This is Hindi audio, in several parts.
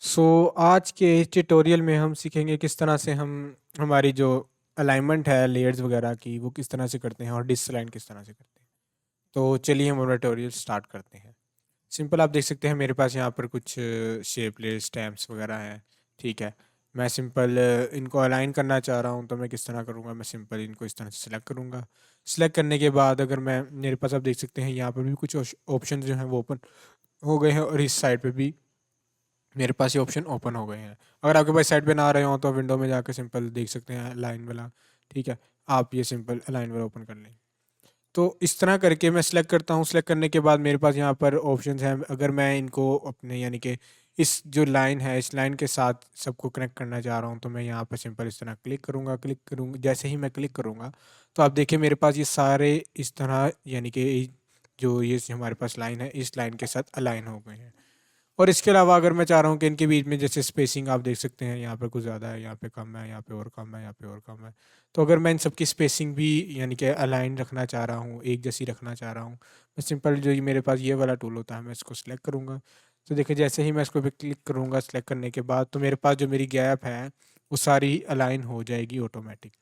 आज के इस ट्यूटोरियल में हम सीखेंगे किस तरह से हम हमारी जो अलाइनमेंट है लेयर्स वगैरह की वो किस तरह से करते हैं और डिसअलाइन किस तरह से करते हैं। तो चलिए हम अपना ट्यूटोरियल स्टार्ट करते हैं। सिंपल आप देख सकते हैं मेरे पास यहाँ पर कुछ शेप लेयर स्टैम्प्स वगैरह हैं। ठीक है, मैं सिंपल इनको अलाइन करना चाह रहा हूँ तो मैं किस तरह करूँगा, मैं सिंपल इनको इस तरह से सिलेक्ट करूँगा। सिलेक्ट करने के बाद अगर मैं मेरे पास आप देख सकते हैं यहाँ पर भी कुछ ऑप्शन जो हैं वो ओपन हो गए हैं और इस साइड पे भी मेरे पास ये ऑप्शन ओपन हो गए हैं। अगर आपके पास साइड पे ना आ रहे हो तो विंडो में जाकर सिंपल देख सकते हैं लाइन वाला। ठीक है, आप ये सिंपल लाइन वाला ओपन कर लें। तो इस तरह करके मैं सिलेक्ट करता हूँ। सिलेक्ट करने के बाद मेरे पास यहाँ पर ऑप्शंस हैं। अगर मैं इनको अपने यानी कि इस जो लाइन है इस लाइन के साथ सबको कनेक्ट करना चाह रहा हूँ तो मैं यहाँ पर सिंपल इस तरह क्लिक करूँगा। क्लिक करूँगा, जैसे ही मैं क्लिक करूँगा तो आप देखिए मेरे पास ये सारे इस तरह यानी कि जो ये हमारे पास लाइन है इस लाइन के साथ अलाइन हो गए हैं। और इसके अलावा अगर मैं चाह रहा हूँ कि इनके बीच में जैसे स्पेसिंग आप देख सकते हैं यहाँ पे कुछ ज़्यादा है, यहाँ पे कम है, यहाँ पे और कम है, यहाँ पे और कम है। तो अगर मैं इन सबकी स्पेसिंग भी यानी कि अलाइन रखना चाह रहा हूँ, एक जैसी रखना चाह रहा हूँ, मैं सिंपल जो ये मेरे पास ये वाला टूल होता है मैं इसको सिलेक्ट करूँगा। तो देखिए जैसे ही मैं इसको पे क्लिक करूँगा सिलेक्ट करने के बाद तो मेरे पास जो मेरी गैप है वो सारी अलाइन हो जाएगी ऑटोमेटिक।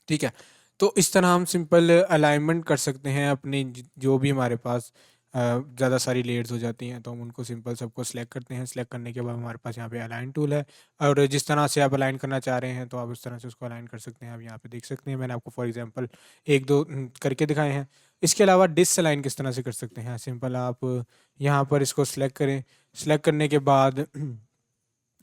ठीक है, तो इस तरह हम सिंपल अलाइनमेंट कर सकते हैं अपनी जो भी हमारे पास ज़्यादा सारी लेयर्स हो जाती हैं तो हम उनको सिंपल सबको सिलेक्ट करते हैं। सिलेक्ट करने के बाद हमारे पास यहाँ पे अलाइन टूल है और जिस तरह से आप अलाइन करना चाह रहे हैं तो आप उस तरह से उसको अलाइन कर सकते हैं। आप यहाँ पे देख सकते हैं मैंने आपको फॉर एग्जांपल एक दो करके दिखाए हैं। इसके अलावा डिसअलाइन किस तरह से कर सकते हैं, सिंपल आप यहाँ पर इसको सिलेक्ट करें। सिलेक्ट करने के बाद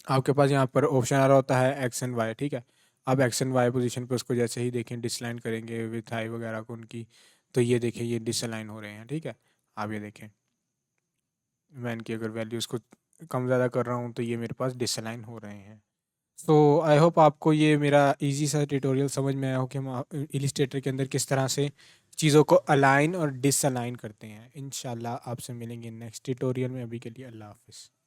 आपके पास यहाँ पर ऑप्शन आ रहा होता है एक्स एंड वाई। ठीक है, आप एक्स एंड वाई पोजीशन पे उसको जैसे ही देखें डिसलाइन करेंगे विथ हाई वगैरह को उनकी, तो ये देखें ये डिसलाइन हो रहे हैं। ठीक है, आप ये देखें मैं इनकी अगर वैल्यूज़ को कम ज़्यादा कर रहा हूँ तो ये मेरे पास डिसलाइन हो रहे हैं। सो आई होप आपको ये मेरा इजी सा ट्यूटोरियल समझ में आया हो कि हम इलिस्ट्रेटर के अंदर किस तरह से चीज़ों को अलाइन और डिसअलाइन करते हैं। इंशाल्लाह आपसे मिलेंगे नेक्स्ट ट्यूटोरियल में। अभी के लिए अल्लाह हाफिज़।